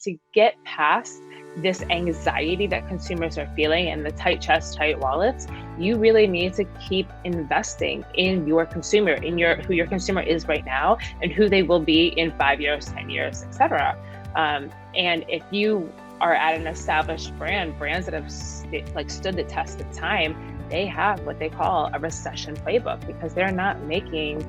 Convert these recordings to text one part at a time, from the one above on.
to get past this anxiety that consumers are feeling and the tight chest, tight wallets, you really need to keep investing in your consumer, in who your consumer is right now and who they will be in 5 years, 10 years, etc. And if you are at an established brands that have stood the test of time, they have what they call a recession playbook, because they're not making,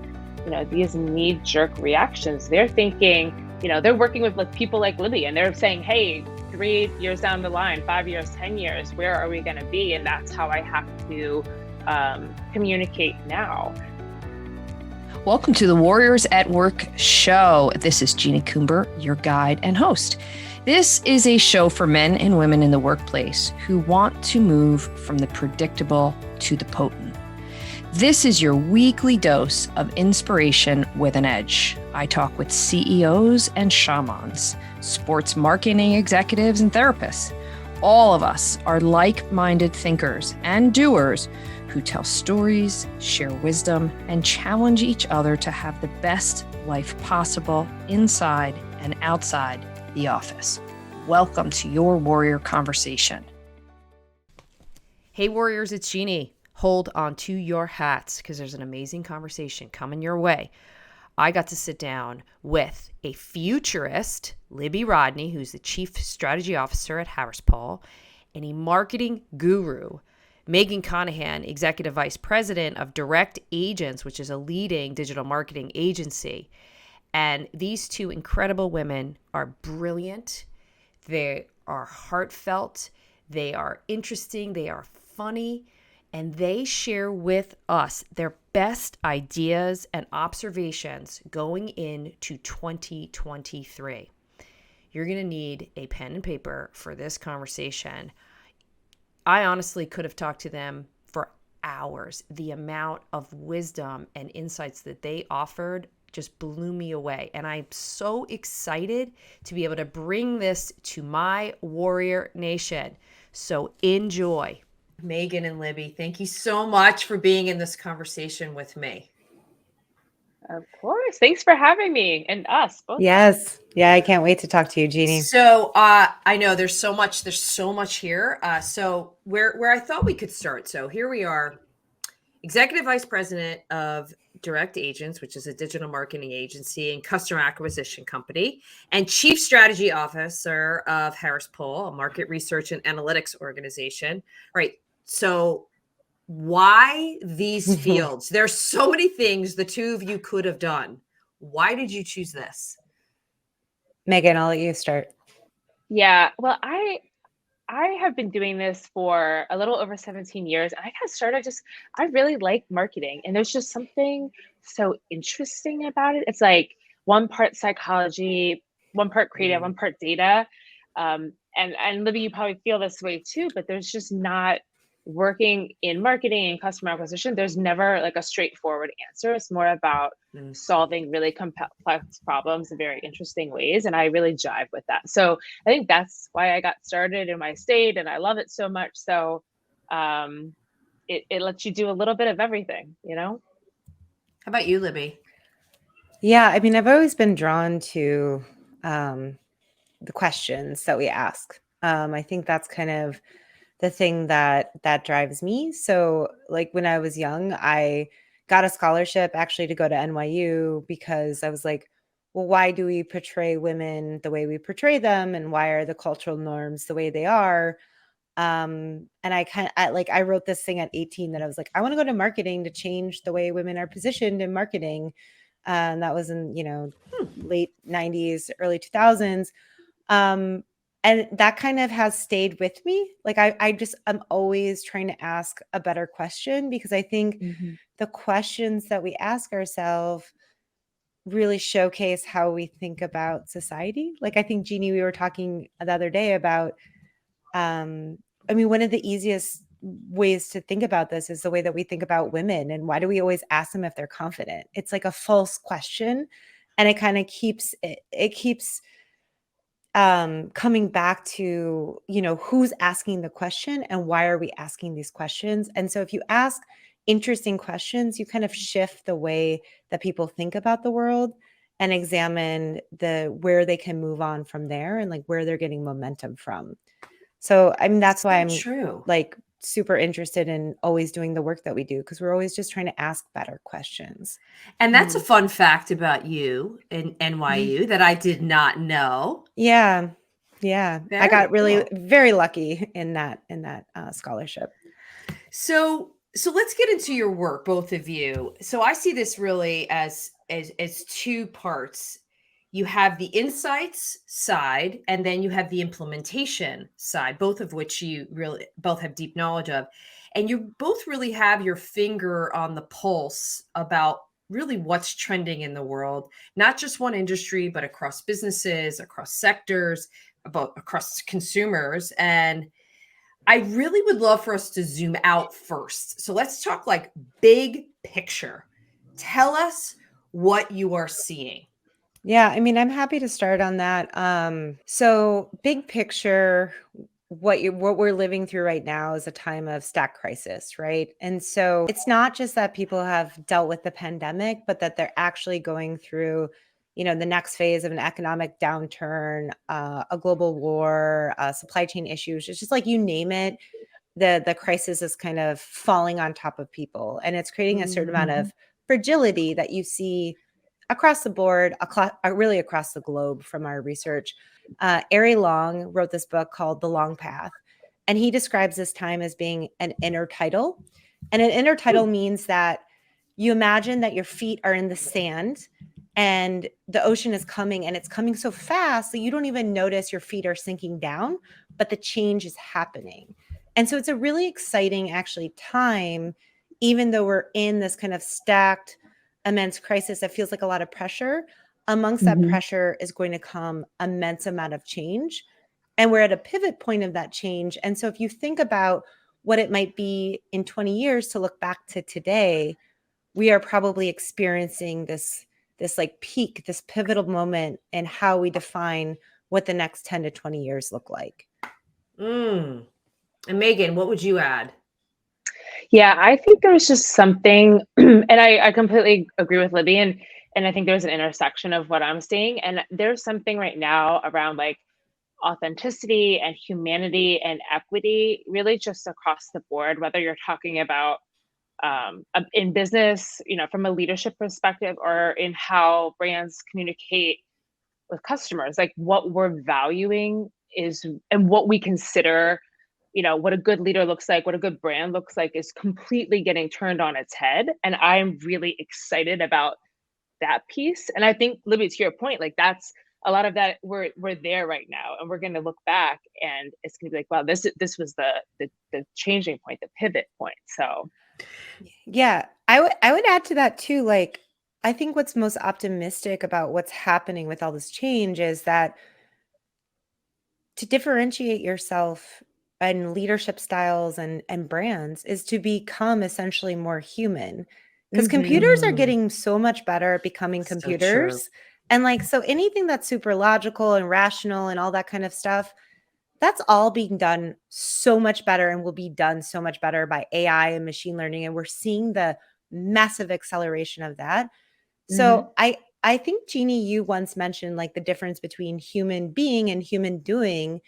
these knee-jerk reactions. They're thinking, they're working with people like Libby, and they're saying, hey, 3 years down the line, 5 years, 10 years, where are we going to be? And that's how I have to communicate now. Welcome to the Warriors at Work show. This is Jeannie Coomber, your guide and host. This is a show for men and women in the workplace who want to move from the predictable to the potent. This is your weekly dose of inspiration with an edge. I talk with CEOs and shamans, sports marketing executives and therapists. All of us are like-minded thinkers and doers who tell stories, share wisdom, and challenge each other to have the best life possible inside and outside the office. Welcome to your Warrior Conversation. Hey Warriors, it's Jeannie. Hold on to your hats because there's an amazing conversation coming your way. I got to sit down with a futurist, Libby Rodney, who's the Chief Strategy Officer at Harris Poll, and a marketing guru, Meghan Conahan, Executive Vice President of Direct Agents, which is a leading digital marketing agency. And these two incredible women are brilliant. They are heartfelt. They are interesting. They are funny. And they share with us their best ideas and observations going into 2023. You're going to need a pen and paper for this conversation. I honestly could have talked to them for hours. The amount of wisdom and insights that they offered just blew me away. And I'm so excited to be able to bring this to my Warrior Nation. So enjoy. Meghan and Libby, thank you so much for being in this conversation with me. Of course. Thanks for having me and us both. Yes. Yeah, I can't wait to talk to you, Jeannie. So I know there's so much here. So where I thought we could start. So here we are, Executive Vice President of Direct Agents, which is a digital marketing agency and customer acquisition company, and Chief Strategy Officer of Harris Poll, a market research and analytics organization. All right. So why these fields? There's so many things the two of you could have done. Why did you choose this? Meghan, I'll let you start. Yeah, well, I have been doing this for a little over 17 years. And I got started I really like marketing. And there's just something so interesting about it. It's like one part psychology, one part creative, one part data. And Libby, you probably feel this way too, but there's just not working in marketing and customer acquisition. There's never like a straightforward answer. It's more about solving really complex problems in very interesting ways. And I really jive with that. So I think that's why I got started in my state and I love it so much. So it lets you do a little bit of everything, How about you, Libby? Yeah, I mean, I've always been drawn to the questions that we ask. I think that's kind of the thing that drives me. So like when I was young, I got a scholarship actually to go to NYU because I was like, well, why do we portray women the way we portray them? And why are the cultural norms the way they are? And I wrote this thing at 18 that I was like, I want to go to marketing to change the way women are positioned in marketing. And that was in, late 90s, early 2000s. And that kind of has stayed with me. Like I'm always trying to ask a better question because I think the questions that we ask ourselves really showcase how we think about society. Like I think, Jeannie, we were talking the other day about, one of the easiest ways to think about this is the way that we think about women. And why do we always ask them if they're confident? It's like a false question. And it kind of keeps coming back to, who's asking the question and why are we asking these questions? And so if you ask interesting questions, you kind of shift the way that people think about the world. and examine where they can move on from there and like where they're getting momentum from. So I mean, that's why I'm true. like super interested in always doing the work that we do, because we're always just trying to ask better questions. And that's a fun fact about you and NYU that I did not know. Yeah. I Very got really cool. very lucky in that scholarship. So let's get into your work, both of you. So I see this really as two parts. You have the insights side, and then you have the implementation side, both of which you really both have deep knowledge of. And you both really have your finger on the pulse about really what's trending in the world, not just one industry, but across businesses, across sectors, about across consumers. And I really would love for us to zoom out first. So let's talk like big picture. Tell us what you are seeing. Yeah, I mean, I'm happy to start on that. So big picture, what we're living through right now is a time of stack crisis, right? And so it's not just that people have dealt with the pandemic, but that they're actually going through, the next phase of an economic downturn, a global war, supply chain issues. It's just like you name it, the crisis is kind of falling on top of people, and it's creating a certain amount of fragility that you see across the board, really across the globe from our research. Ari Long wrote this book called The Long Path, and he describes this time as being an intertidal. And an intertidal means that you imagine that your feet are in the sand and the ocean is coming, and it's coming so fast that you don't even notice your feet are sinking down, but the change is happening. And so it's a really exciting, actually, time, even though we're in this kind of stacked, immense crisis that feels like a lot of pressure. Amongst that pressure is going to come immense amount of change. And we're at a pivot point of that change. And so if you think about what it might be in 20 years to look back to today, we are probably experiencing this like peak, this pivotal moment in how we define what the next 10 to 20 years look like. And Meghan, what would you add? Yeah, I think there's just something, and I completely agree with Libby, and I think there's an intersection of what I'm seeing, and there's something right now around like authenticity and humanity and equity, really just across the board, whether you're talking about in business, from a leadership perspective, or in how brands communicate with customers, like what we're valuing is, and what we consider, what a good leader looks like, what a good brand looks like, is completely getting turned on its head. And I'm really excited about that piece. And I think, Libby, to your point, like that's a lot of that, we're there right now, and we're going to look back and it's going to be like, wow, this was the changing point, the pivot point. So yeah, I would add to that too. Like, I think what's most optimistic about what's happening with all this change is that to differentiate yourself and leadership styles and brands is to become essentially more human, because computers are getting so much better at becoming computers. And like, so anything that's super logical and rational and all that kind of stuff, that's all being done so much better and will be done so much better by AI and machine learning. And we're seeing the massive acceleration of that. So I think, Jeannie, you once mentioned like the difference between human being and human doing.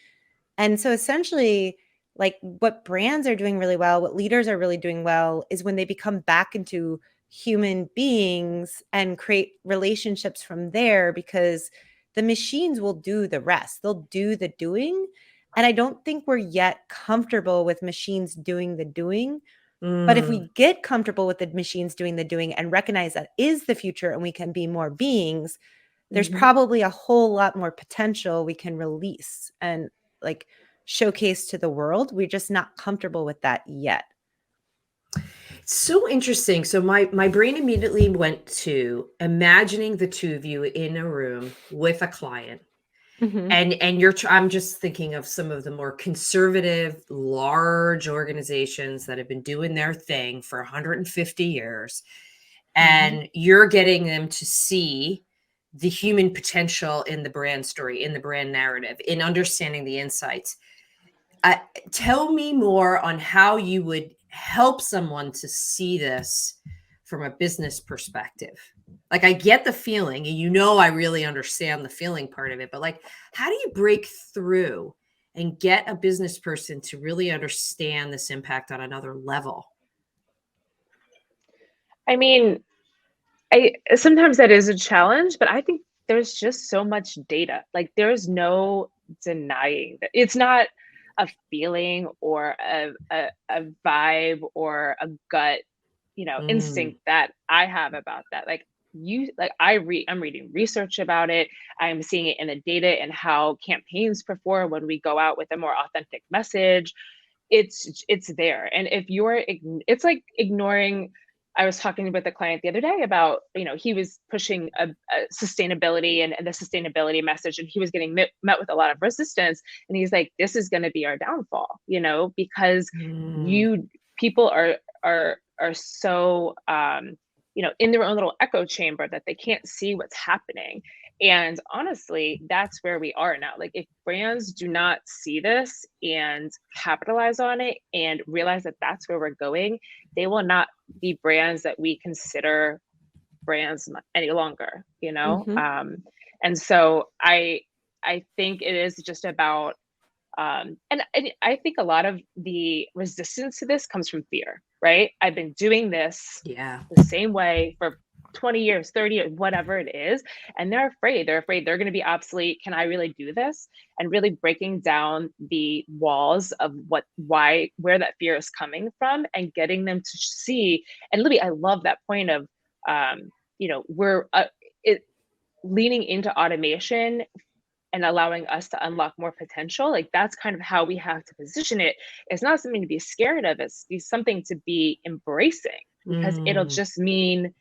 And so essentially, like what brands are doing really well, what leaders are really doing well, is when they become back into human beings and create relationships from there, because the machines will do the rest. They'll do the doing. And I don't think we're yet comfortable with machines doing the doing. But if we get comfortable with the machines doing the doing and recognize that is the future and we can be more beings, there's probably a whole lot more potential we can release and like showcase to the world. We're just not comfortable with that yet. So interesting. So my brain immediately went to imagining the two of you in a room with a client. And I'm just thinking of some of the more conservative, large organizations that have been doing their thing for 150 years. And you're getting them to see the human potential in the brand story, in the brand narrative, in understanding the insights. Tell me more on how you would help someone to see this from a business perspective. Like, I get the feeling, and I really understand the feeling part of it, but like, how do you break through and get a business person to really understand this impact on another level? I mean, I sometimes that is a challenge, but I think there's just so much data. Like there's no denying that it's not a feeling or a vibe or a gut, Mm, instinct that I have about that. I'm reading research about it. I'm seeing it in the data and how campaigns perform when we go out with a more authentic message. It's there. And if it's like ignoring. I was talking with a client the other day about, he was pushing a sustainability and the sustainability message, and he was getting met with a lot of resistance. And he's like, this is going to be our downfall, because mm, you people are so in their own little echo chamber that they can't see what's happening. And honestly, that's where we are now. Like, if brands do not see this and capitalize on it and realize that that's where we're going, they will not be brands that we consider brands any longer, Mhm. And so I think it is just about and I think a lot of the resistance to this comes from fear, right? I've been doing this yeah. the same way for 20 years, 30 years, whatever it is. And they're afraid. They're afraid they're going to be obsolete. Can I really do this? And really breaking down the walls of where that fear is coming from and getting them to see. And Libby, I love that point of, we're leaning into automation and allowing us to unlock more potential. Like, that's kind of how we have to position it. It's not something to be scared of, it's something to be embracing, because it'll Mm. just mean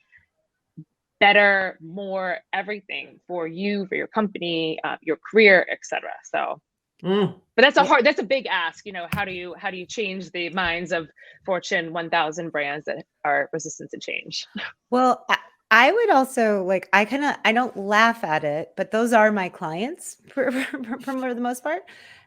better, more everything for you, for your company, your career, etc. So, Mm. but Yeah. that's a big ask. How do you change the minds of Fortune 1000 brands that are resistant to change? Well, I would also like, I don't laugh at it, but those are my clients for the most part.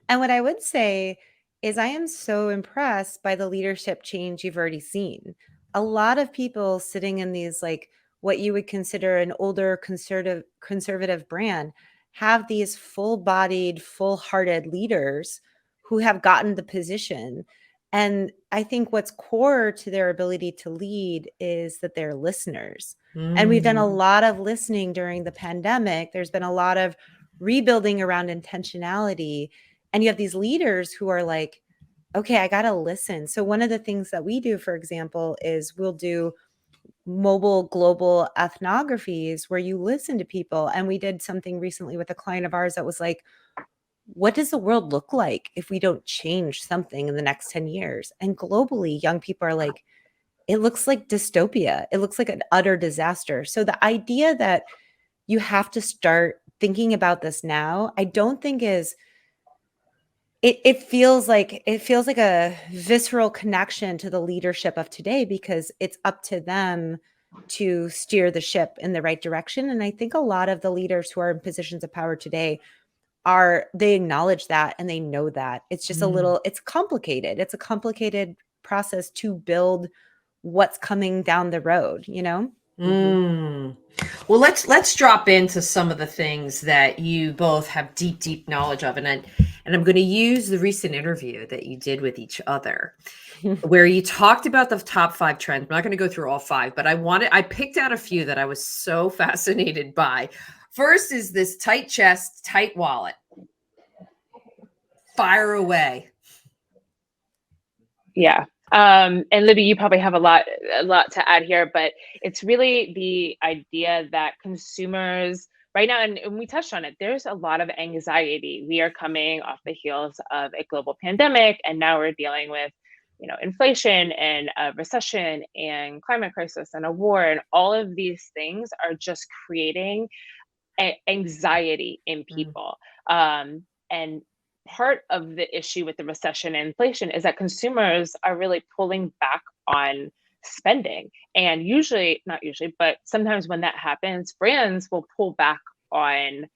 And what I would say is I am so impressed by the leadership change you've already seen. A lot of people sitting in these, like, what you would consider an older conservative brand, have these full-bodied, full-hearted leaders who have gotten the position. And I think what's core to their ability to lead is that they're listeners. And we've done a Mm. lot of listening during the pandemic. There's been a lot of rebuilding around intentionality. And you have these leaders who are like, okay, I got to listen. So, one of the things that we do, for example, is we'll do mobile global ethnographies where you listen to people. And we did something recently with a client of ours that was like, what does the world look like if we don't change something in the next 10 years? And globally, young people are like, it looks like dystopia. It looks like an utter disaster. So the idea that you have to start thinking about this now, I don't think is it feels like a visceral connection to the leadership of today, because it's up to them to steer the ship in the right direction. And I think a lot of the leaders who are in positions of power today they acknowledge that and they know that. It's just Mm. it's complicated. It's a complicated process to build what's coming down the road, you know? Mhm. Mm. Well, let's drop into some of the things that you both have deep knowledge of, and I'm going to use the recent interview that you did with each other, where you talked about the top 5 trends. I'm not going to go through all 5, but I picked out a few that I was so fascinated by. First is this tight chest, tight wallet. Fire away. Yeah. And Libby, you probably have a lot to add here, but it's really the idea that consumers right now, and we touched on it, there's a lot of anxiety. We are coming off the heels of a global pandemic, and now we're dealing with, inflation and a recession and climate crisis and a war, and all of these things are just creating anxiety in Mm. people. And part of the issue with the recession and inflation is that consumers are really pulling back on spending. And usually, not usually, but sometimes when that happens, brands will pull back on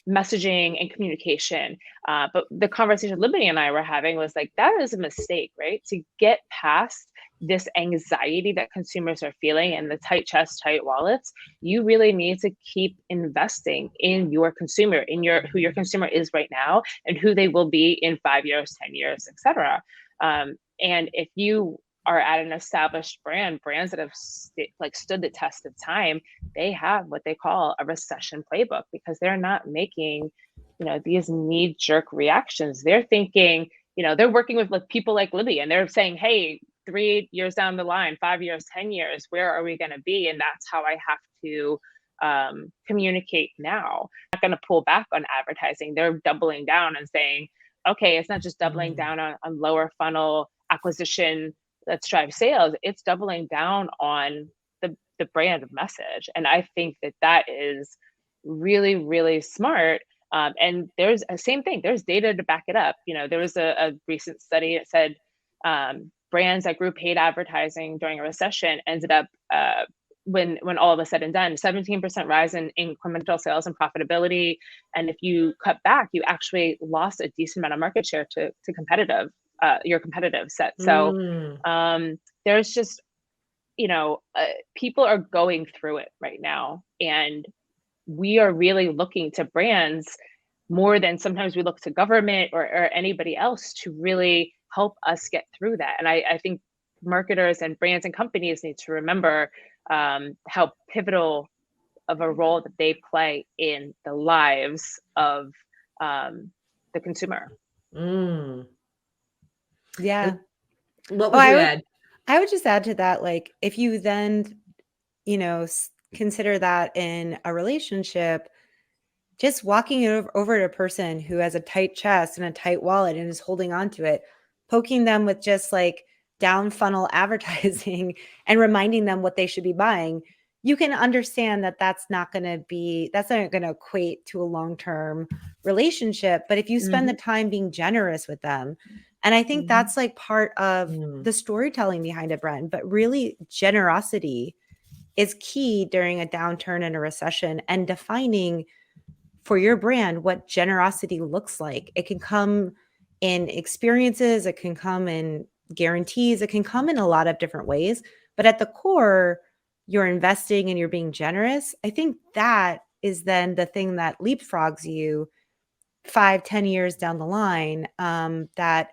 messaging and communication. But the conversation Libby and I were having was like, that is a mistake, right? To get past this anxiety that consumers are feeling and the tight chest, tight wallets, you really need to keep investing in your consumer, in who your consumer is right now and who they will be in 5 years, 10 years, etc. And if you are at an established brands that have stood the test of time, they have what they call a recession playbook, because they're not making, these knee-jerk reactions. They're thinking, they're working with people like Libby, and they're saying, hey, 3 years down the line, 5 years, 10 years, where are we going to be? And that's how I have to communicate now. I'm not going to pull back on advertising. They're doubling down and saying, okay, it's not just doubling down on lower funnel acquisition that drives sales. It's doubling down on the brand message. And I think that is really, really smart. And there's a same thing. There's data to back it up. There was a recent study that said brands that grew paid advertising during a recession ended up, when all of a said and done, 17% rise in incremental sales and profitability. And if you cut back, you actually lost a decent amount of market share to your competitive set. So there's just, people are going through it right now. And we are really looking to brands more than sometimes we look to government or anybody else to really help us get through that. And I think marketers and brands and companies need to remember how pivotal of a role that they play in the lives of the consumer. Yeah. What would you add? I would just add to that, like, if you then, consider that in a relationship, just walking over to a person who has a tight chest and a tight wallet and is holding on to it, poking them with just like down funnel advertising and reminding them what they should be buying, you can understand that that's not going to equate to a long-term relationship. But if you spend the time being generous with them, and I think that's like part of the storytelling behind a brand, but really generosity is key during a downturn and a recession, and defining for your brand what generosity looks like. It can come in experiences, it can come in guarantees, it can come in a lot of different ways, but at the core, you're investing and you're being generous. I think that is then the thing that leapfrogs you 5-10 years down the line, that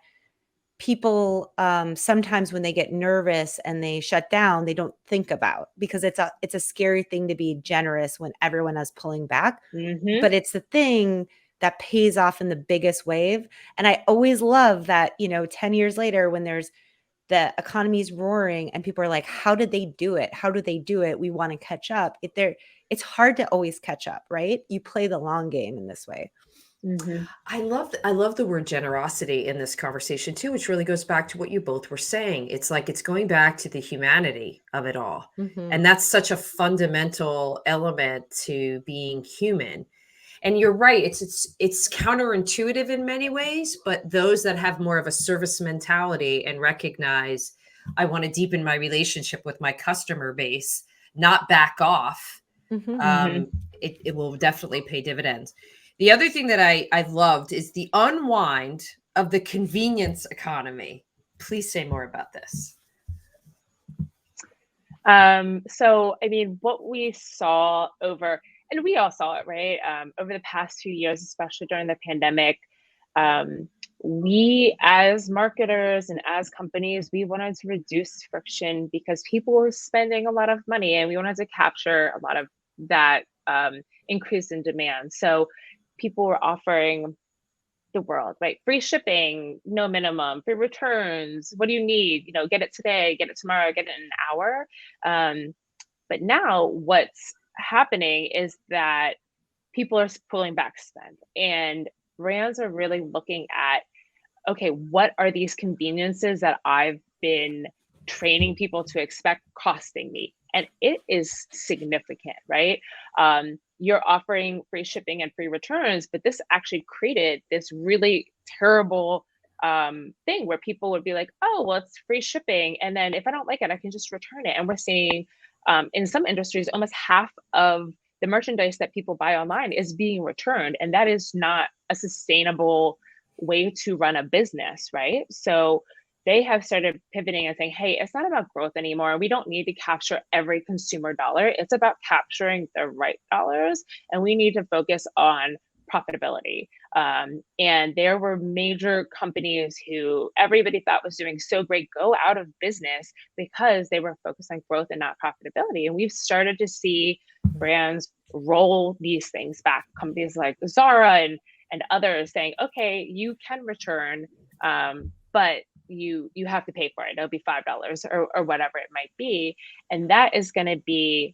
people sometimes when they get nervous and they shut down, they don't think about, because it's a scary thing to be generous when everyone is pulling back. But it's the thing that pays off in the biggest wave. And I always love that, 10 years later, when the economy's roaring and people are like, how did they do it? How do they do it? We want to catch up. It's hard to always catch up, right? You play the long game in this way. I love the word generosity in this conversation too, which really goes back to what you both were saying. It's like it's going back to the humanity of it all. And that's such a fundamental element to being human. And you're right, it's counterintuitive in many ways, but those that have more of a service mentality and recognize I want to deepen my relationship with my customer base, not back off, it will definitely pay dividends. The other thing that I loved is the unwind of the convenience economy. Please say more about this. So, I mean, what we saw and we all saw it, right? Over the past 2 years, especially during the pandemic, we as marketers and as companies, we wanted to reduce friction because people were spending a lot of money and we wanted to capture a lot of that increase in demand. So people were offering the world, right? Free shipping, no minimum, free returns. What do you need? Get it today, get it tomorrow, get it in an hour. But now what's happening is that people are pulling back spend, and brands are really looking at, okay, what are these conveniences that I've been training people to expect costing me? And it is significant, right? You're offering free shipping and free returns, but this actually created this really terrible thing where people would be like, oh, well, it's free shipping. And then if I don't like it, I can just return it. And we're seeing in some industries, almost half of the merchandise that people buy online is being returned, and that is not a sustainable way to run a business, right? So they have started pivoting and saying, hey, it's not about growth anymore. We don't need to capture every consumer dollar. It's about capturing the right dollars, and we need to focus on profitability. And there were major companies who everybody thought was doing so great go out of business because they were focused on growth and not profitability. And we've started to see brands roll these things back. Companies like Zara and others saying, okay, you can return, but you have to pay for it. It'll be $5 or whatever it might be. And that is going to be,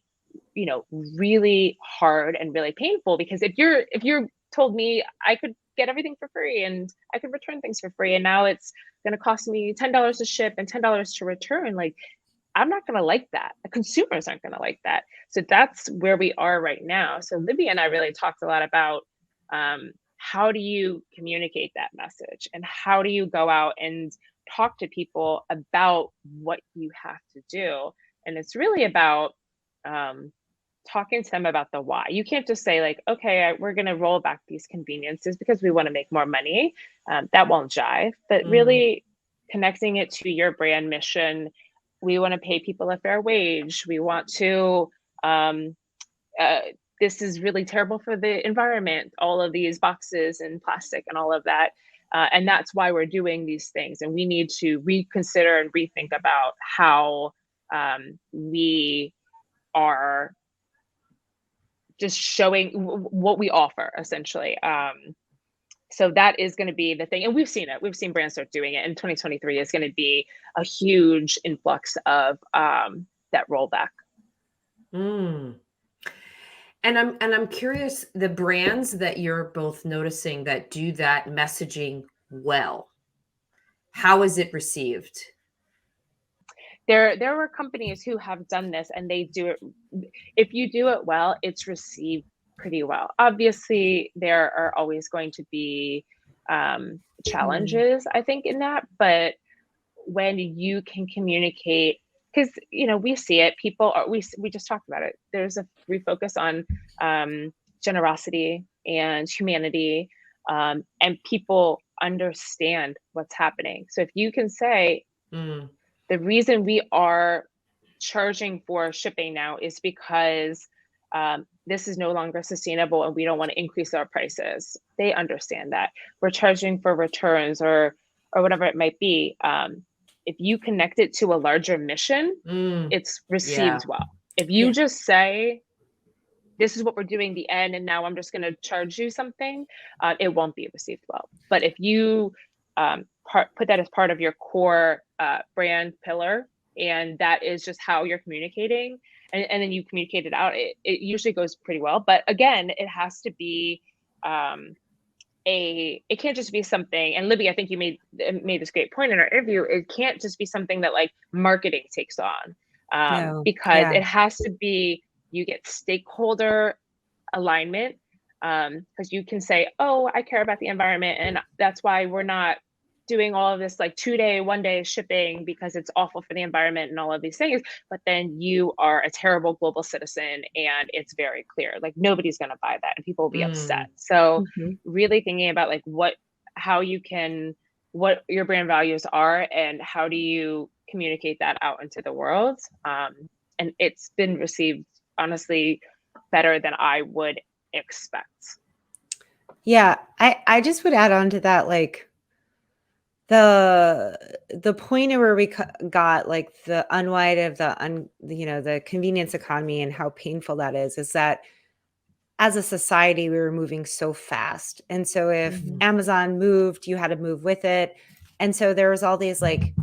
you know, really hard and really painful, because if you're told me I could get everything for free and I could return things for free, and now it's going to cost me $10 to ship and $10 to return, like, I'm not going to like that. The consumers aren't going to like that. So that's where we are right now. So Libby and I really talked a lot about how do you communicate that message, and how do you go out and talk to people about what you have to do. And it's really about talking to them about the why. You can't just say like, okay, we're going to roll back these conveniences because we want to make more money. That won't jive. But really connecting it to your brand mission. We want to pay people a fair wage. We want to, this is really terrible for the environment, all of these boxes and plastic and all of that. And that's why we're doing these things. And we need to reconsider and rethink about how we are just showing what we offer, essentially. So that is going to be the thing. And we've seen it. We've seen brands start doing it. And 2023 is going to be a huge influx of that rollback. And I'm curious, the brands that you're both noticing that do that messaging well, how is it received? There were companies who have done this, and they do it. If you do it well, it's received pretty well. Obviously, there are always going to be challenges, I think, in that. But when you can communicate, because you know, we see it. People are. We just talked about it. There's a refocus on generosity and humanity, and people understand what's happening. So if you can say, the reason we are charging for shipping now is because this is no longer sustainable and we don't want to increase our prices. They understand that. We're charging for returns or whatever it might be. If you connect it to a larger mission, it's received well. If you just say, this is what we're doing, the end, and now I'm just going to charge you something, it won't be received well. But if you put that as part of your core brand pillar, and that is just how you're communicating, and then you communicate it out, it usually goes pretty well. But again, it has to be it can't just be something, and Libby, I think you made this great point in our interview, it can't just be something that like marketing takes on, because it has to be, you get stakeholder alignment, because you can say, oh, I care about the environment, and that's why we're not doing all of this like 2-day, 1-day shipping because it's awful for the environment and all of these things. But then you are a terrible global citizen, and it's very clear, like nobody's going to buy that and people will be upset. So really thinking about like what your brand values are and how do you communicate that out into the world. And it's been received, honestly, better than I would expect. Yeah, I just would add on to that, like the point where we got like the unwind of the convenience economy and how painful that is that as a society we were moving so fast, and so if Amazon moved, you had to move with it, and so there was all these like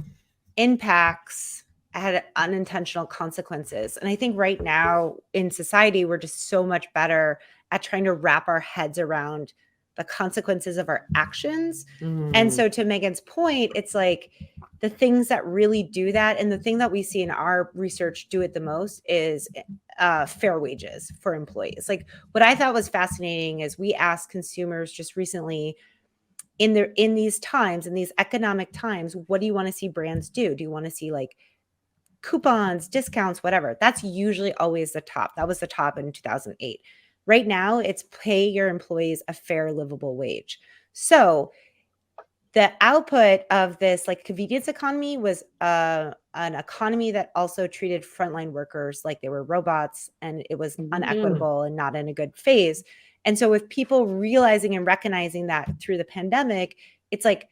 impacts had unintentional consequences. And I think right now in society we're just so much better at trying to wrap our heads around the consequences of our actions. And so to Megan's point, it's like the things that really do that, and the thing that we see in our research do it the most is fair wages for employees. Like what I thought was fascinating is we asked consumers just recently, in these times, in these economic times, what do you want to see brands do? Do you want to see like coupons, discounts, whatever. That's usually always the top. That was the top in 2008. Right now, it's pay your employees a fair, livable wage. So the output of this like convenience economy was an economy that also treated frontline workers like they were robots, and it was unequitable and not in a good phase. And so with people realizing and recognizing that through the pandemic, it's like,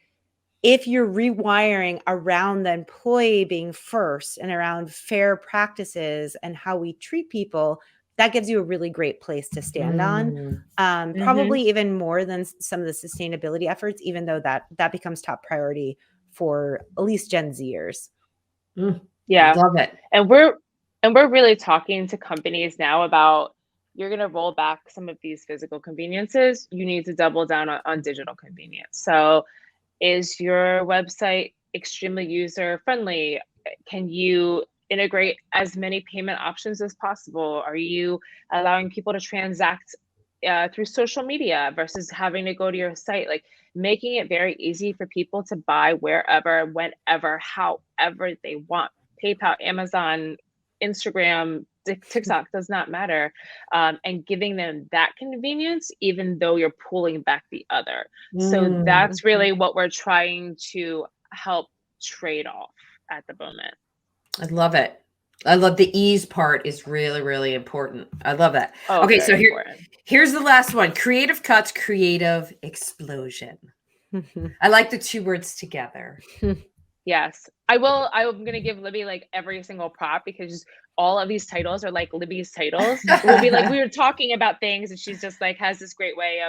if you're rewiring around the employee being first and around fair practices and how we treat people, that gives you a really great place to stand on. Probably even more than some of the sustainability efforts, even though that becomes top priority for at least Gen Zers. Yeah. Love it. And we're really talking to companies now about, you're going to roll back some of these physical conveniences. You need to double down on digital convenience. So is your website extremely user friendly? Can you integrate as many payment options as possible? Are you allowing people to transact through social media versus having to go to your site? Like, making it very easy for people to buy wherever, whenever, however they want. PayPal, Amazon, Instagram, TikTok, does not matter. And giving them that convenience, even though you're pulling back the other. So that's really what we're trying to help trade off at the moment. I love it. I love the ease part is really, really important. I love that. Oh, okay, so important. Here's the last one. Creative cuts, creative explosion. I like the two words together. Yes, I will. I'm going to give Libby like every single prop, because all of these titles are like Libby's titles. We'll be like, we were talking about things and she's just like has this great way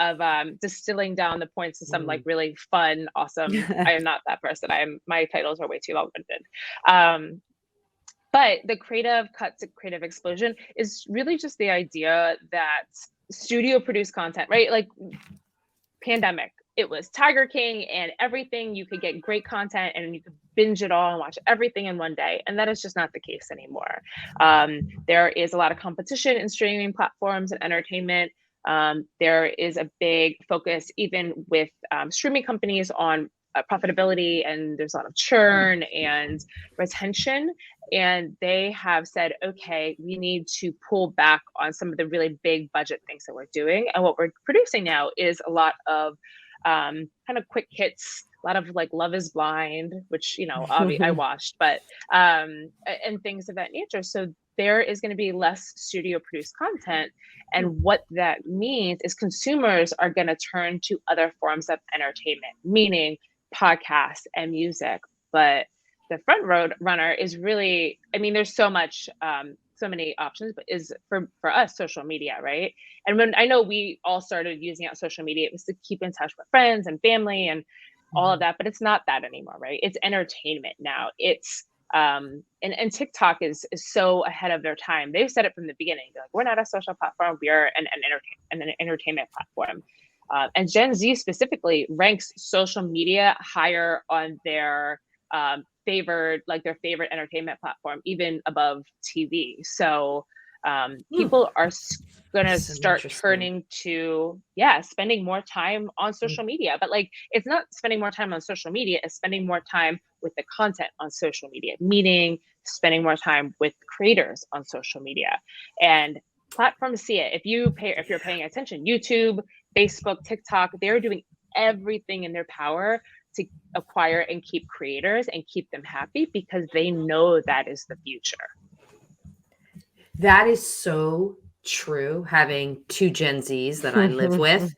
of distilling down the points to some like really fun, awesome. I am not that person. My titles are way too long-winded. But the creative cut to creative explosion is really just the idea that studio produced content, right? Like pandemic, it was Tiger King and everything. You could get great content and you could binge it all and watch everything in one day. And that is just not the case anymore. There is a lot of competition in streaming platforms and entertainment. There is a big focus even with streaming companies on profitability, and there's a lot of churn and retention. And they have said, okay, we need to pull back on some of the really big budget things that we're doing. And what we're producing now is a lot of kind of quick hits, a lot of like Love is Blind, which, you know, I watched, but and things of that nature. So there is going to be less studio produced content. And what that means is consumers are going to turn to other forms of entertainment, meaning podcasts and music. But the front road runner is really, I mean, there's so much, so many options, but is for us, social media, right? And when I know we all started using out social media, it was to keep in touch with friends and family and all of that, but it's not that anymore, right? It's entertainment now. It's and TikTok is so ahead of their time. They've said it from the beginning. They're like, we're not a social platform, we are an entertainment platform. And Gen Z specifically ranks social media higher on their favorite entertainment platform, even above TV. So people are going to start turning to, spending more time on social media. But like, it's not spending more time on social media, it's spending more time with the content on social media, meaning spending more time with creators on social media. And platforms see it. If you're paying attention, YouTube, Facebook, TikTok, they're doing everything in their power to acquire and keep creators and keep them happy, because they know that is the future. That is so true. Having two Gen Zs that I live with,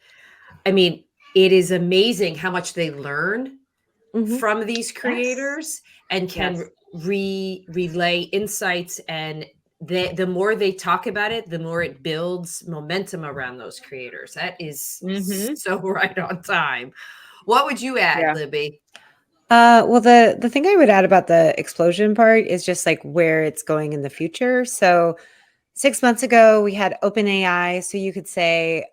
I mean, it is amazing how much they learn from these creators and can relay insights, and the more they talk about it, the more it builds momentum around those creators. That is so right on time. What would you add, Libby? Well, the thing I would add about the explosion part is just like where it's going in the future. So 6 months ago, we had OpenAI, so you could say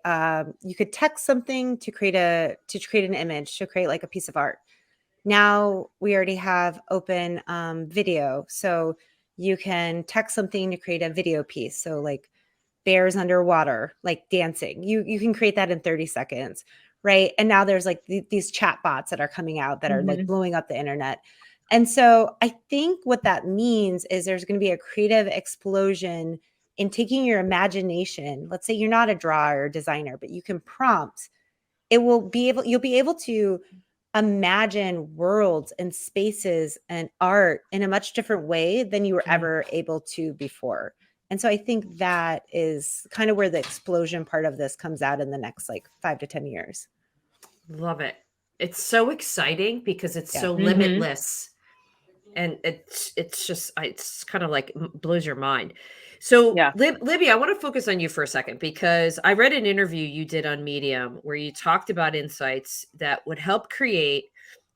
you could text something to create an image, to create like a piece of art. Now we already have open video, so you can text something to create a video piece. So like bears underwater, like dancing. You can create that in 30 seconds, right? And now there's like these chat bots that are coming out that are like blowing up the internet. And so I think what that means is there's going to be a creative explosion in taking your imagination. Let's say you're not a drawer or designer, but you can prompt. You'll be able to imagine worlds and spaces and art in a much different way than you were ever able to before. And so I think that is kind of where the explosion part of this comes out in the next like 5 to 10 years. Love it. It's so exciting because it's so Mhm. limitless. And it's just it's kind of like blows your mind. So Yeah. Libby, I want to focus on you for a second because I read an interview you did on Medium where you talked about insights that would help create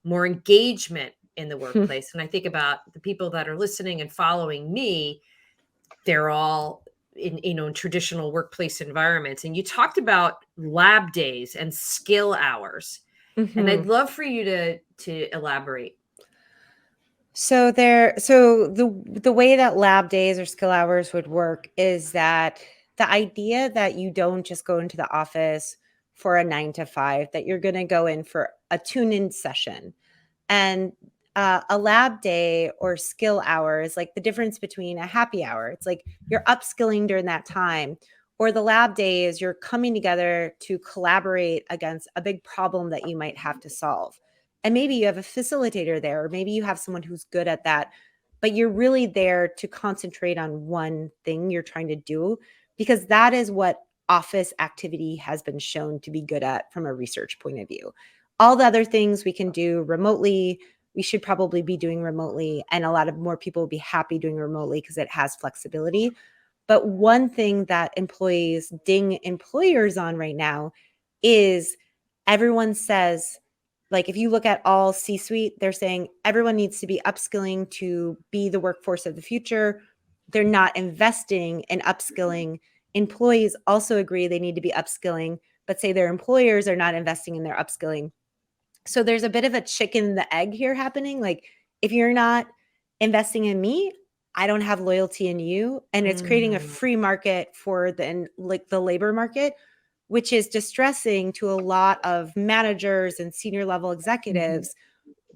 more engagement in the workplace. And I think about the people that are listening and following me, they're all in traditional workplace environments. And you talked about lab days and skill hours. And I'd love for you to elaborate. So the way that lab days or skill hours would work is that the idea that you don't just go into the office for a 9 to 5, that you're going to go in for a tune-in session. And a lab day or skill hour is like the difference between a happy hour. It's like you're upskilling during that time. Or the lab day is you're coming together to collaborate against a big problem that you might have to solve. And maybe you have a facilitator there, or maybe you have someone who's good at that, but you're really there to concentrate on one thing you're trying to do, because that is what office activity has been shown to be good at from a research point of view. All the other things we can do remotely, we should probably be doing remotely. And a lot of more people will be happy doing remotely because it has flexibility. But one thing that employees ding employers on right now is everyone says, like, if you look at all C-suite, they're saying everyone needs to be upskilling to be the workforce of the future. They're not investing in upskilling. Employees also agree they need to be upskilling, but say their employers are not investing in their upskilling. So there's a bit of a chicken and the egg here happening. Like, if you're not investing in me, I don't have loyalty in you. And it's creating a free market for the labor market, which is distressing to a lot of managers and senior level executives.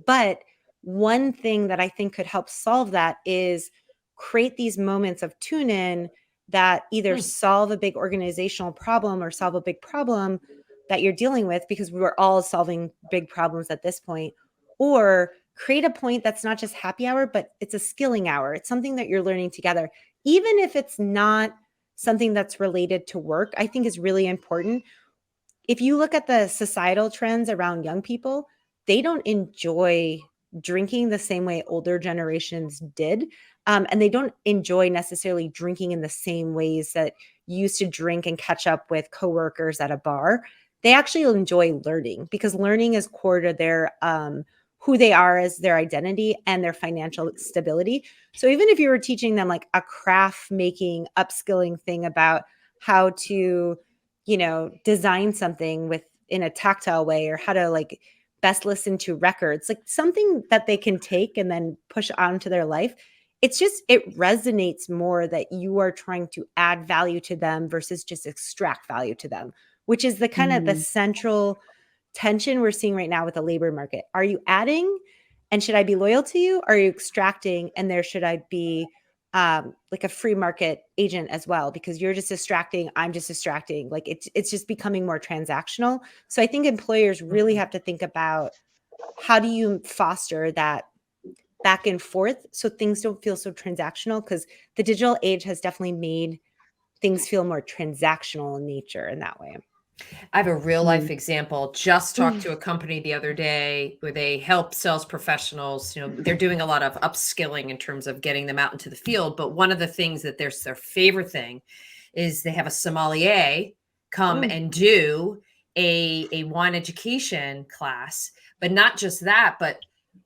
But one thing that I think could help solve that is create these moments of tune in that either solve a big organizational problem or solve a big problem that you're dealing with, because we're all solving big problems at this point, or create a point that's not just happy hour, but it's a skilling hour. It's something that you're learning together. Even if it's not something that's related to work, I think is really important. If you look at the societal trends around young people, they don't enjoy drinking the same way older generations did. And they don't enjoy necessarily drinking in the same ways that you used to drink and catch up with coworkers at a bar. They actually enjoy learning, because learning is core to their who they are as their identity and their financial stability. So even if you were teaching them like a craft making, upskilling thing about how to, design something in a tactile way, or how to like best listen to records, like something that they can take and then push onto their life. It resonates more that you are trying to add value to them versus just extract value to them, which is the kind of the central tension we're seeing right now with the labor market. Are you adding, and should I be loyal to you? Are you extracting, and there should I be like a free market agent as well, because you're just distracting, I'm just distracting. Like it's just becoming more transactional. So I think employers really have to think about, how do you foster that back and forth so things don't feel so transactional, because the digital age has definitely made things feel more transactional in nature in that way. I have a real life example. Just talked to a company the other day where they help sales professionals. They're doing a lot of upskilling in terms of getting them out into the field. But one of the things that their favorite thing is they have a sommelier come and do a wine education class. But not just that, but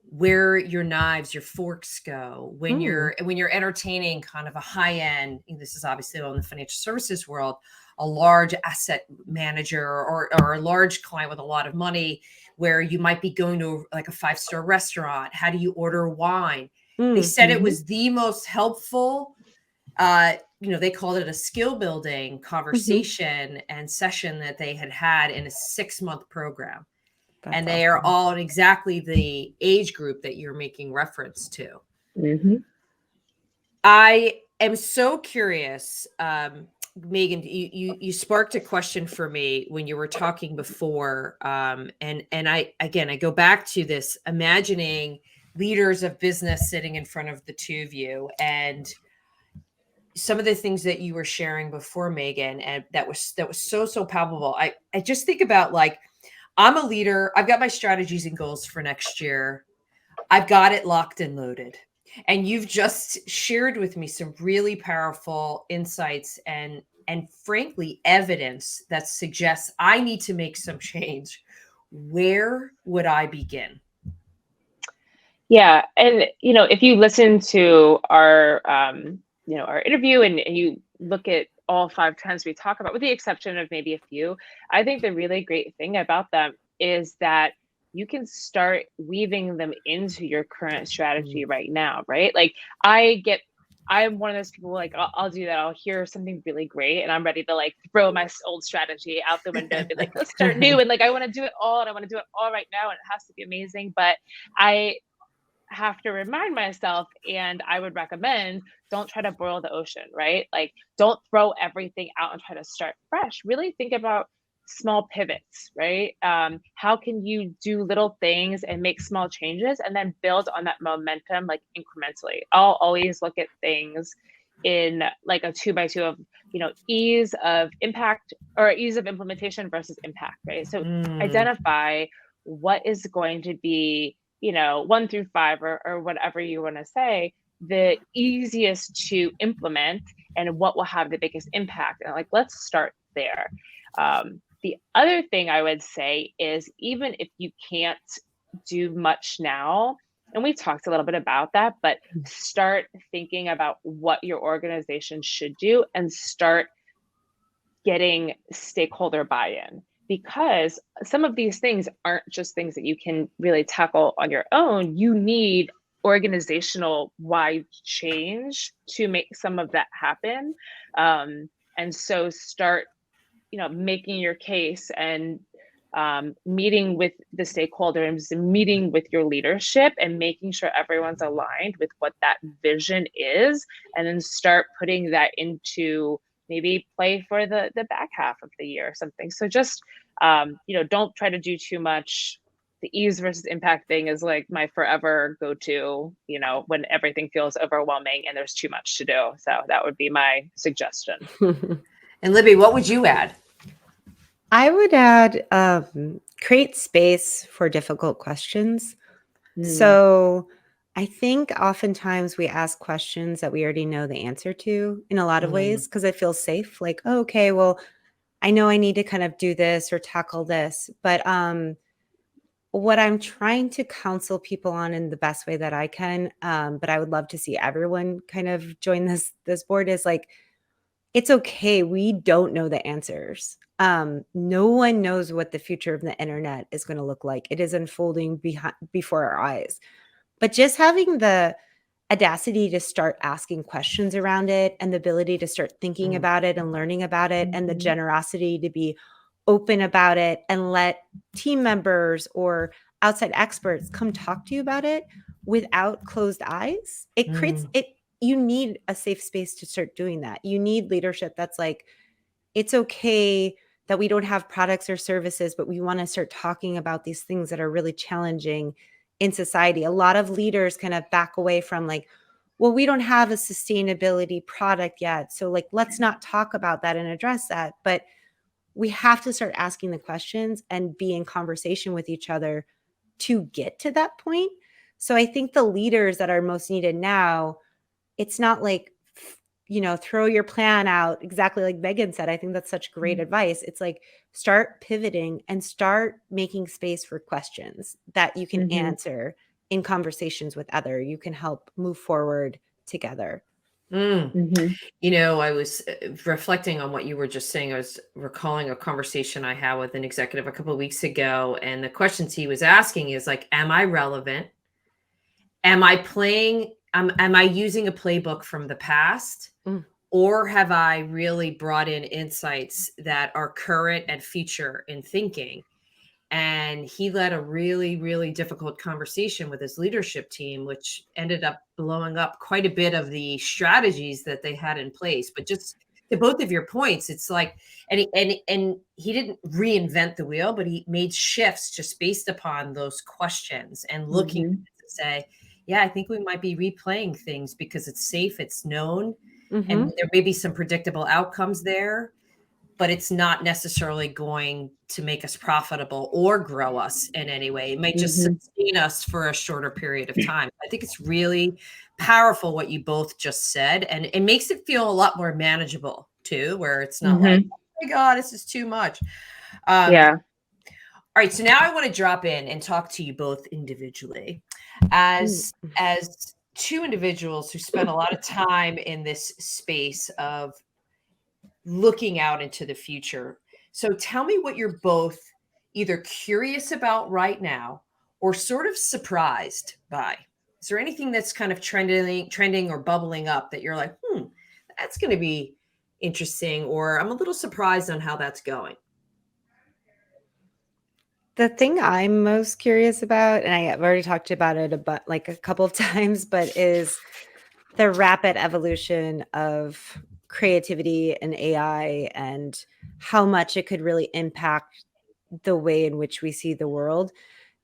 where your knives, your forks go when you're entertaining kind of a high end. This is obviously in the financial services world, a large asset manager or a large client with a lot of money, where you might be going to like a 5-star restaurant. How do you order wine? They said it was the most helpful. They called it a skill building conversation and session that they had in a 6-month program. and they are all in exactly the age group that you're making reference to. Mm-hmm. I am so curious, Megan. You sparked a question for me when you were talking before, and I go back to this imagining leaders of business sitting in front of the two of you, and some of the things that you were sharing before, Megan, and that was so palpable. I just think about, like, I'm a leader. I've got my strategies and goals for next year. I've got it locked and loaded. And you've just shared with me some really powerful insights and frankly evidence that suggests I need to make some change. Where would I begin? Yeah, and if you listen to our our interview and you look at all 5 trends we talk about, with the exception of maybe a few, I think the really great thing about them is that you can start weaving them into your current strategy right now, right? Like I'm one of those people, like I'll do that. I'll hear something really great and I'm ready to like throw my old strategy out the window and be like, let's start new. And like, I want to do it all and I want to do it all right now. And it has to be amazing. But I have to remind myself, and I would recommend, don't try to boil the ocean, right? Like, don't throw everything out and try to start fresh. Really think about small pivots, right? How can you do little things and make small changes and then build on that momentum, like incrementally? I'll always look at things in like a 2x2 of, ease of impact or ease of implementation versus impact, right? So identify what is going to be 1 through 5 or whatever you want to say, the easiest to implement and what will have the biggest impact. And like, let's start there. The other thing I would say is, even if you can't do much now, and we talked a little bit about that, but start thinking about what your organization should do and start getting stakeholder buy-in. Because some of these things aren't just things that you can really tackle on your own. You need organizational wide change to make some of that happen. And so start, making your case and meeting with the stakeholders, meeting with your leadership and making sure everyone's aligned with what that vision is, and then start putting that into maybe play for the back half of the year or something. So just, don't try to do too much. The ease versus impact thing is like my forever go-to, when everything feels overwhelming and there's too much to do. So that would be my suggestion. And Libby, what would you add? I would add create space for difficult questions. So I think oftentimes we ask questions that we already know the answer to in a lot of ways, because it feels safe. Like, oh, okay, well, I know I need to kind of do this or tackle this. But what I'm trying to counsel people on in the best way that I can, but I would love to see everyone kind of join this board, is like, it's okay. We don't know the answers. No one knows what the future of the internet is going to look like. It is unfolding before our eyes. But just having the audacity to start asking questions around it, and the ability to start thinking about it and learning about it, and the generosity to be open about it and let team members or outside experts come talk to you about it without closed eyes, it creates it. You need a safe space to start doing that. You need leadership that's like, it's okay that we don't have products or services, but we want to start talking about these things that are really challenging in society. A lot of leaders kind of back away from like, well, we don't have a sustainability product yet, so like, let's not talk about that and address that. But we have to start asking the questions and be in conversation with each other to get to that point. So I think the leaders that are most needed now, it's not like, throw your plan out exactly like Megan said. I think that's such great advice. It's like, start pivoting and start making space for questions that you can answer in conversations with other. You can help move forward together. I was reflecting on what you were just saying. I was recalling a conversation I had with an executive a couple of weeks ago, and the questions he was asking is like, am I relevant? Am I using a playbook from the past? Or have I really brought in insights that are current and future in thinking? And he led a really, really difficult conversation with his leadership team, which ended up blowing up quite a bit of the strategies that they had in place. But just to both of your points, it's like, and he didn't reinvent the wheel, but he made shifts just based upon those questions and looking Mhm. to say, yeah, I think we might be replaying things because it's safe, it's known, and there may be some predictable outcomes there, but it's not necessarily going to make us profitable or grow us in any way. It may just Mhm. sustain us for a shorter period of time. I think it's really powerful what you both just said, and it makes it feel a lot more manageable too, where it's not like, Mhm. oh my God, this is too much. All Yeah. right, so now I want to drop in and talk to you both individually as two individuals who spend a lot of time in this space of looking out into the future. So tell me what you're both either curious about right now or sort of surprised by. Is there anything that's kind of trending or bubbling up that you're like, that's going to be interesting, or I'm a little surprised on how that's going? The thing I'm most curious about, and I've already talked about it about like a couple of times, but is the rapid evolution of creativity and AI and how much it could really impact the way in which we see the world.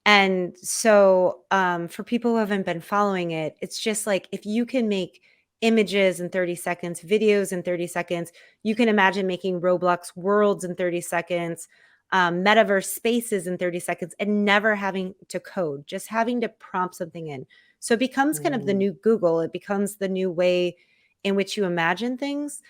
And so, for people who haven't been following it, it's just like if you can make images in 30 seconds, videos in 30 seconds, you can imagine making Roblox worlds in 30 seconds, metaverse spaces in 30 seconds, and never having to code, just having to prompt something in. So it becomes kind of the new Google. It becomes the new way in which you imagine things.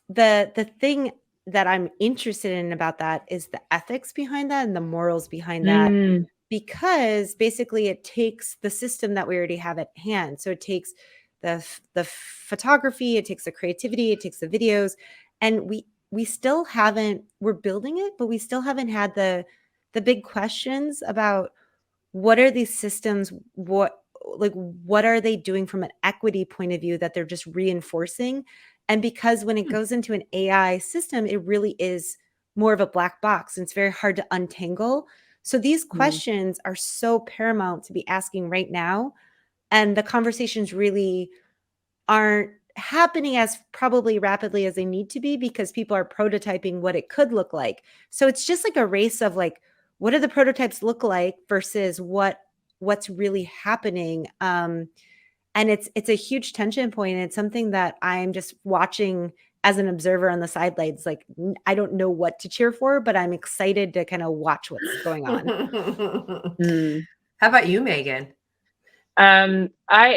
The thing that I'm interested in about that is the ethics behind that and the morals behind that, Mm. because basically it takes the system that we already have at hand. So it takes the photography, it takes the creativity, it takes the videos, and we still haven't, we're building it, but we still haven't had the big questions about what are these systems, what are they doing from an equity point of view that they're just reinforcing. And because when it goes into an AI system, it really is more of a black box and it's very hard to untangle. So these questions are so paramount to be asking right now. And the conversations really aren't happening as probably rapidly as they need to be because people are prototyping what it could look like. So it's just like a race of like, what do the prototypes look like versus what's really happening. And it's a huge tension point. It's something that I'm just watching as an observer on the sidelines. Like, I don't know what to cheer for, but I'm excited to kind of watch what's going on. Mm. How about you, Megan? I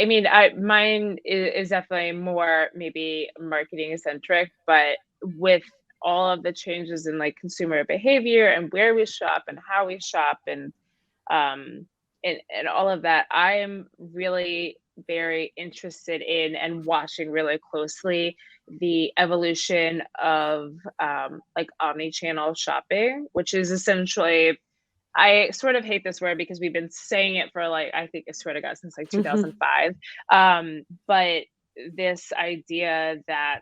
mean, mine is definitely more maybe marketing centric, but with all of the changes in like consumer behavior and where we shop and how we shop um and all of that, I am really very interested in and watching really closely the evolution of like omni-channel shopping, which is essentially, I sort of hate this word because we've been saying it for like, I think I swear to God, since like 2005. But this idea that,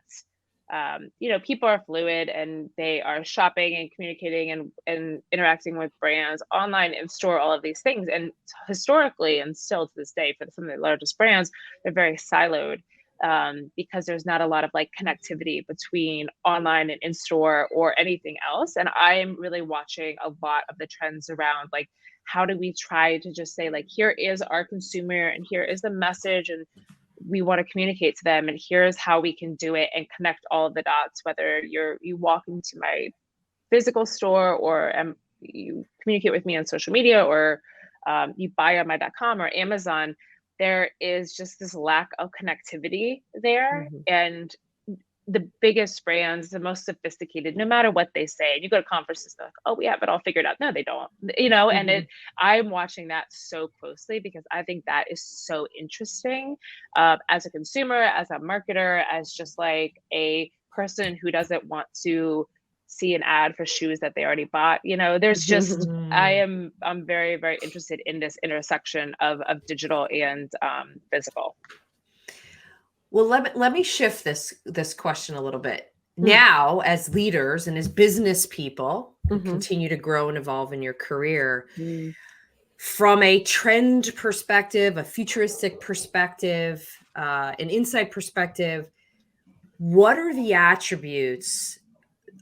people are fluid and they are shopping and communicating and interacting with brands online, in store, all of these things. And historically, and still to this day, for some of the largest brands, they're very siloed, because there's not a lot of like connectivity between online and in store or anything else. And I am really watching a lot of the trends around like, how do we try to just say like, here is our consumer and here is the message and we want to communicate to them and here's how we can do it and connect all of the dots, whether you walk into my physical store or you communicate with me on social media or you buy on my.com or Amazon. There is just this lack of connectivity there. And the biggest brands, the most sophisticated, no matter what they say, and you go to conferences, they're like, oh, we have it all figured out. No, they don't, and I'm watching that so closely because I think that is so interesting, as a consumer, as a marketer, as just like a person who doesn't want to see an ad for shoes that they already bought. There's just, I'm very, very interested in this intersection of digital and physical. Well, let me shift this question a little bit. Now, as leaders and as business people, continue to grow and evolve in your career. Mm. From a trend perspective, a futuristic perspective, an insight perspective, what are the attributes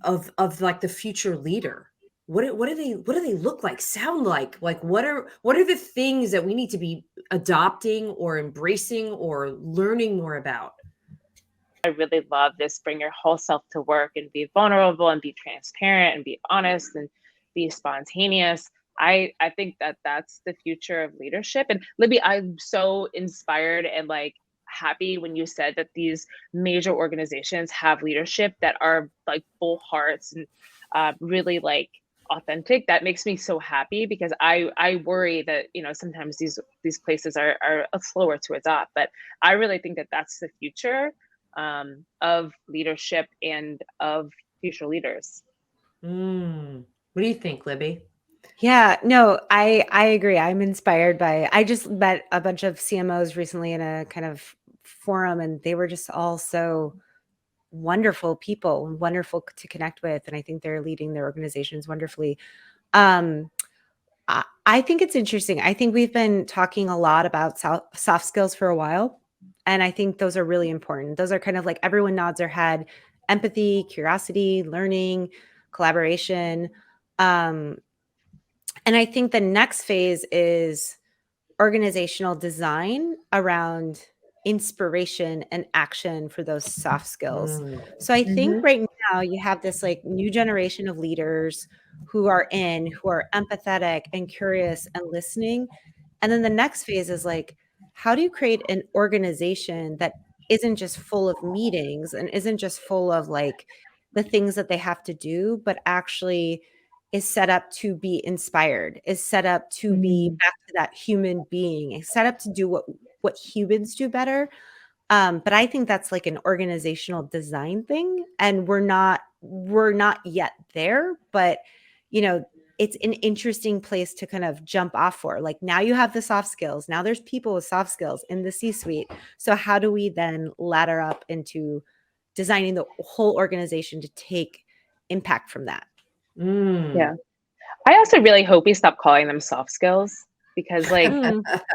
of like the future leader? What do they look like, sound like? Like what are the things that we need to be adopting or embracing or learning more about? I really love this. Bring your whole self to work and be vulnerable and be transparent and be honest and be spontaneous. I think that that's the future of leadership. And Libby, I'm so inspired and like happy when you said that these major organizations have leadership that are like full hearts and really like authentic. That makes me so happy because I worry that, you know, sometimes these places are slower to adopt, but I really think that that's the future of leadership and of future leaders. What do you think, Libby? Yeah, no, I agree. I'm inspired by, I just met a bunch of CMOs recently in a kind of forum, and they were just all so wonderful people, wonderful to connect with. And I think they're leading their organizations wonderfully. I think it's interesting. I think we've been talking a lot about soft skills for a while. And I think those are really important. Those are kind of like everyone nods their head: empathy, curiosity, learning, collaboration. And I think the next phase is organizational design around inspiration and action for those soft skills. So I think right now you have this like new generation of leaders who are empathetic and curious and listening. And then the next phase is like, how do you create an organization that isn't just full of meetings and isn't just full of like the things that they have to do, but actually is set up to be inspired, is set up to be back to that human being, is set up to do what humans do better. But I think that's like an organizational design thing, and we're not yet there. But you know, it's an interesting place to kind of jump off for. Like now you have the soft skills. Now there's people with soft skills in the C-suite. So how do we then ladder up into designing the whole organization to take impact from that? Yeah. I also really hope we stop calling them soft skills because like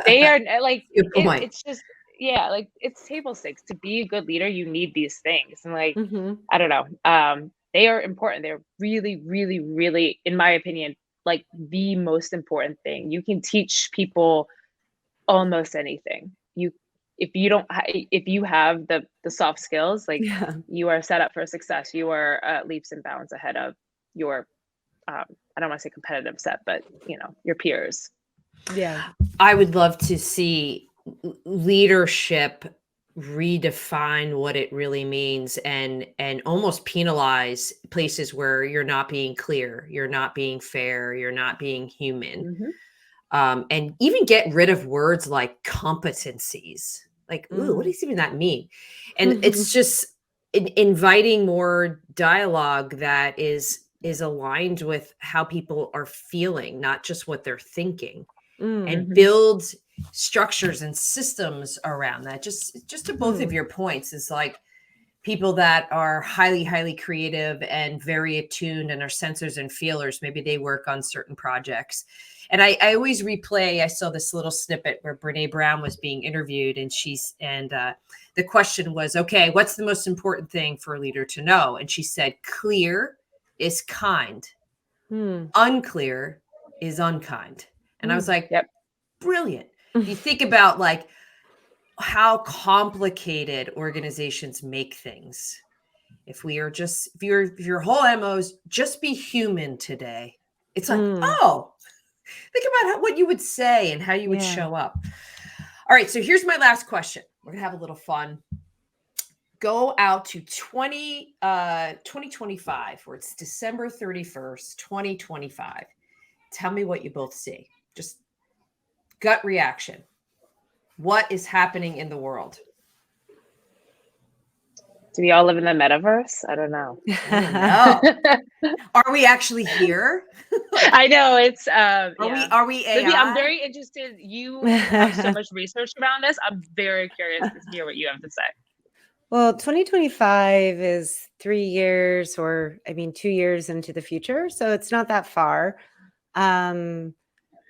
they are like, it's just, yeah, like it's table stakes. To be a good leader, you need these things. And like, I don't know. They are important. They're really, really, really, in my opinion, like the most important thing. You can teach people almost anything. If you have the soft skills, like you are set up for success. You are leaps and bounds ahead of your I don't want to say competitive set, but you know, your peers. Yeah. I would love to see leadership redefine what it really means and almost penalize places where you're not being clear, you're not being fair, you're not being human. And even get rid of words like competencies. Like, ooh, what does even that mean? And it's just inviting more dialogue that is aligned with how people are feeling, not just what they're thinking, and build structures and systems around that. Just to both of your points, is like people that are highly, highly creative and very attuned and are sensors and feelers. Maybe they work on certain projects. And I always replay, I saw this little snippet where Brene Brown was being interviewed, and the question was, okay, what's the most important thing for a leader to know? And she said, clear is kind. Unclear is unkind. And I was like, yep, brilliant. You think about like how complicated organizations make things. If your whole MO is just be human today, it's like, oh, think about what you would say and how you would show up. All right. So here's my last question. We're going to have a little fun. Go out to 2025, where it's December 31st, 2025. Tell me what you both see. Just gut reaction. What is happening in the world? Do we all live in the metaverse? I don't know. Are we actually here? I know it's are we AI? Libby, I'm very interested. You have so much research around this. I'm very curious to hear what you have to say. Well, 2025 is 3 years or 2 years into the future, so it's not that far.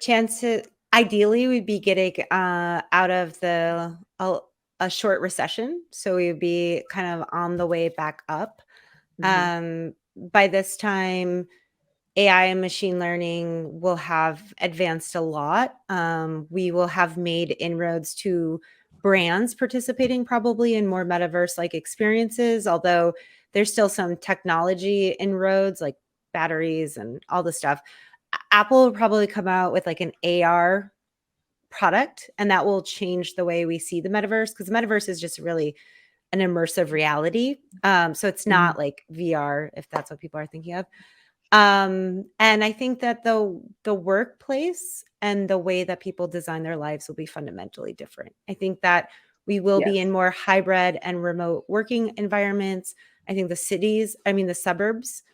Chances ideally we'd be getting out of a short recession, so we'd be kind of on the way back up. By this time, AI and machine learning will have advanced a lot. We will have made inroads to brands participating probably in more metaverse-like experiences, although there's still some technology inroads like batteries and all this stuff. Apple will probably come out with like an AR product, and that will change the way we see the metaverse, because the metaverse is just really an immersive reality. So it's not like VR, if that's what people are thinking of. And I think that the workplace and the way that people design their lives will be fundamentally different. I think that we will be in more hybrid and remote working environments. I think the suburbs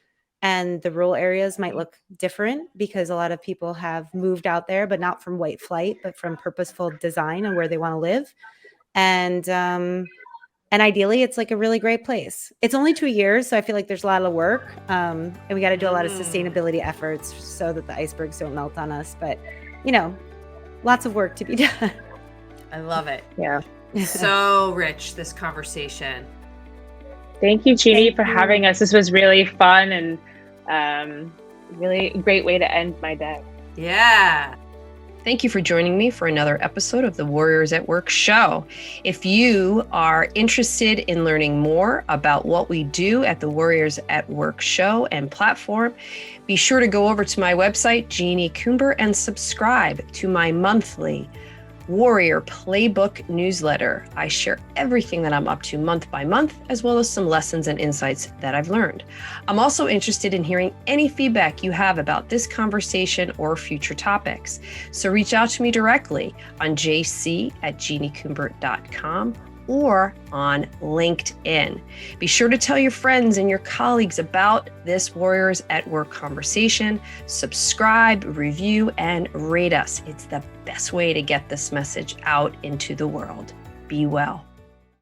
and the rural areas might look different because a lot of people have moved out there, but not from white flight, but from purposeful design and where they want to live. And ideally, it's like a really great place. It's only 2 years, so I feel like there's a lot of work. And we got to do a lot of sustainability efforts so that the icebergs don't melt on us. But, lots of work to be done. I love it. Yeah. So rich, this conversation. Thank you, Jeannie, for having us. This was really fun and really a great way to end my day. Yeah. Thank you for joining me for another episode of the Warriors at Work show. If you are interested in learning more about what we do at the Warriors at Work show and platform, be sure to go over to my website, Jeannie Coomber, and subscribe to my monthly Warrior Playbook newsletter. I share everything that I'm up to month by month, as well as some lessons and insights that I've learned. I'm also interested in hearing any feedback you have about this conversation or future topics. So reach out to me directly on jc@jeanniecoomber.com or on LinkedIn. Be sure to tell your friends and your colleagues about this Warriors at Work conversation. Subscribe, review, and rate us. It's the best way to get this message out into the world. Be well.